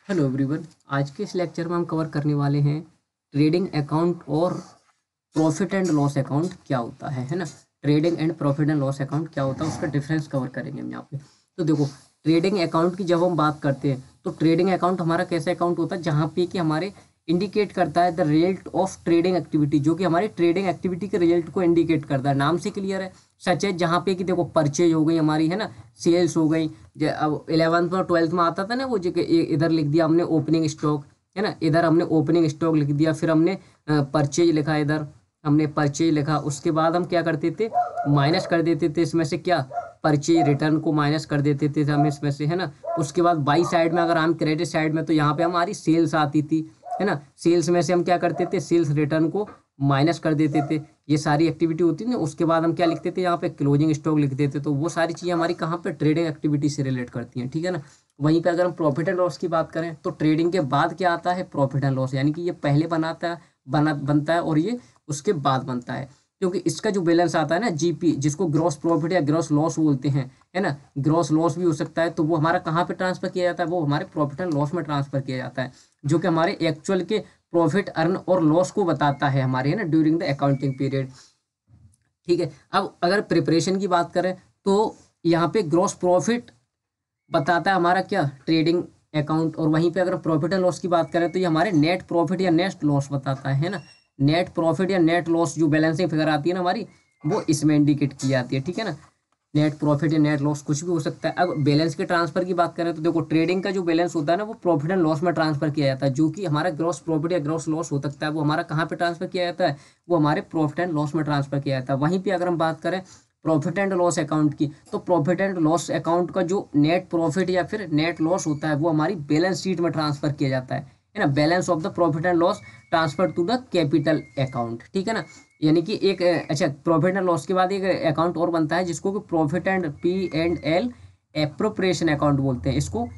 Hello everyone. आज के इस लेक्चर में हम कवर करने वाले हैं ट्रेडिंग अकाउंट और प्रॉफिट एंड लॉस अकाउंट क्या होता है ना। Trading and profit and loss account क्या होता है उसका डिफरेंस कवर करेंगे हम यहाँ पे। तो देखो, ट्रेडिंग अकाउंट की जब हम बात करते हैं तो ट्रेडिंग अकाउंट हमारा कैसा अकाउंट होता है जहाँ पे कि हमारे इंडिकेट करता है the result of trading activity, जो कि हमारी ट्रेडिंग एक्टिविटी के रिजल्ट को इंडिकेट करता है। नाम से क्लियर है। सच है जहाँ पे कि देखो परचेज हो गई हमारी, है ना, सेल्स हो गई। अब 11th में और 12th में आता था ना वो, जो कि इधर लिख दिया हमने ओपनिंग स्टॉक, है ना, इधर हमने ओपनिंग स्टॉक लिख दिया, फिर हमने परचेज लिखा, इधर हमने परचेज लिखा। उसके बाद हम क्या करते थे, माइनस कर देते थे इसमें से क्या, परचेज रिटर्न को माइनस कर देते थे हम इसमें से, है ना। उसके बाद बाई साइड में अगर हम क्रेडिट साइड में तो यहाँ पे हमारी सेल्स आती थी, है ना। सेल्स में से हम क्या करते थे, सेल्स रिटर्न को माइनस कर देते थे। ये सारी एक्टिविटी होती थी ना। उसके बाद हम क्या लिखते थे, यहाँ पे क्लोजिंग स्टॉक लिख देते। तो वो सारी चीज़ें हमारी कहाँ पे, ट्रेडिंग एक्टिविटी से रिलेट करती हैं, ठीक है ना। वहीं पे अगर हम प्रॉफिट एंड लॉस की बात करें तो ट्रेडिंग के बाद क्या आता है, प्रॉफिट एंड लॉस, यानी कि ये पहले बनता है और ये उसके बाद बनता है। क्योंकि इसका जो बैलेंस आता है ना, जीपी, जिसको ग्रॉस प्रॉफिट या ग्रॉस लॉस बोलते हैं, है ना, ग्रॉस लॉस भी हो सकता है, तो वो हमारा कहाँ पे ट्रांसफर किया जाता है, वो हमारे प्रॉफिट एंड लॉस में ट्रांसफर किया जाता है, जो कि हमारे एक्चुअल के प्रॉफिट अर्न और लॉस को बताता है हमारे, है ना, ड्यूरिंग द अकाउंटिंग पीरियड। ठीक है। अब अगर प्रिपरेशन की बात करें तो यहाँ पे ग्रॉस प्रॉफिट बताता है हमारा क्या, ट्रेडिंग अकाउंट। और वहीं पे अगर प्रॉफिट एंड लॉस की बात करें तो ये हमारे नेट प्रॉफिट या नेट लॉस बताता है ना। नेट प्रॉफिट या नेट लॉस जो बैलेंसिंग फिगर आती है ना हमारी, वो इसमें इंडिकेट की जाती है, ठीक है ना। नेट प्रॉफिट या नेट लॉस कुछ भी हो सकता है। अब बैलेंस के ट्रांसफर की बात करें तो देखो, ट्रेडिंग का जो बैलेंस होता है ना वो प्रॉफिट एंड लॉस में ट्रांसफर किया जाता है, जो कि हमारा ग्रॉस प्रॉफिट या ग्रॉस लॉस हो सकता है, वो हमारा कहाँ पे ट्रांसफर किया जाता है, वो हमारे प्रॉफिट एंड लॉस में ट्रांसफर किया जाता है। वहीं पे अगर हम बात करें प्रॉफिट एंड लॉस अकाउंट की, तो प्रॉफिट एंड लॉस अकाउंट का जो नेट प्रॉफिट या फिर नेट लॉस होता है वो हमारी बैलेंस शीट में ट्रांसफर किया जाता है ना। Balance of the profit and loss transfer to the capital account, ठीक है ना। यानी कि एक अच्छा, प्रॉफिट एंड लॉस के बाद एक अकाउंट और बनता है जिसको कि profit and P&L appropriation account बोलते हैं, इसको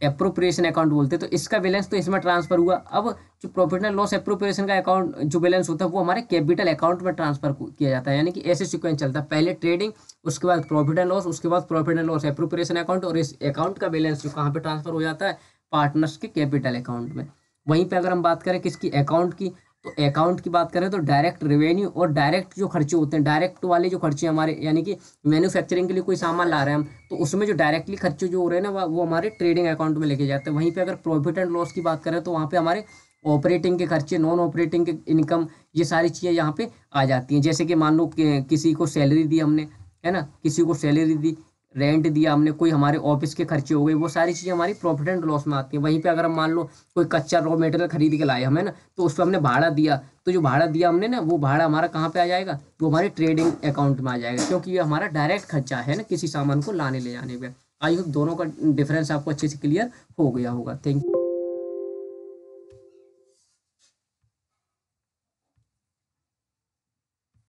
एप्रोप्रिएशन अकाउंट बोलते हैं। तो इसका बैलेंस तो इसमें ट्रांसफर हुआ। अब जो प्रॉफिट एंड लॉस एप्रोप्रिएशन का अकाउंट जो बैलेंस होता है वो हमारे कैपिटल अकाउंट में ट्रांसफर किया जाता है। यानी कि ऐसे सीक्वेंस चलता है, पहले ट्रेडिंग, उसके बाद प्रॉफिट एंड लॉस, उसके बाद profit and loss appropriation account, और इस अकाउंट का बैलेंस जो कहाँ पे ट्रांसफर हो जाता है, पार्टनर्स के कैपिटल अकाउंट में। वहीं पे अगर हम बात करें किसकी, अकाउंट की, तो अकाउंट की बात करें तो डायरेक्ट रेवेन्यू और डायरेक्ट जो खर्चे होते हैं, डायरेक्ट वाले जो खर्चे हमारे, यानी कि मैन्युफैक्चरिंग के लिए कोई सामान ला रहे हैं हम, तो उसमें जो डायरेक्टली खर्चे जो हो रहे हैं ना वो हमारे ट्रेडिंग अकाउंट में लेके जाते हैं। वहीं पे अगर प्रॉफिट एंड लॉस की बात करें तो वहाँ पे हमारे ऑपरेटिंग के खर्चे, नॉन ऑपरेटिंग के इनकम, ये सारी चीज़ें यहाँ पे आ जाती हैं। जैसे कि मान लो किसी को सैलरी दी हमने, है ना, किसी को सैलरी दी, रेंट दिया हमने, कोई हमारे ऑफिस के खर्चे हो गए, वो सारी चीज़ें हमारी प्रॉफिट एंड लॉस में आती है। वहीं पे अगर हम मान लो कोई कच्चा रॉ मटेरियल खरीद के लाए हमें ना, तो उस पर हमने भाड़ा दिया, तो जो भाड़ा दिया हमने ना वो भाड़ा हमारा कहाँ पे आ जाएगा, वो हमारे ट्रेडिंग अकाउंट में आ जाएगा, क्योंकि ये हमारा डायरेक्ट खर्चा है ना किसी सामान को लाने ले जाने पे। आई होप दोनों का डिफरेंस आपको अच्छे से क्लियर हो गया होगा। Thank you.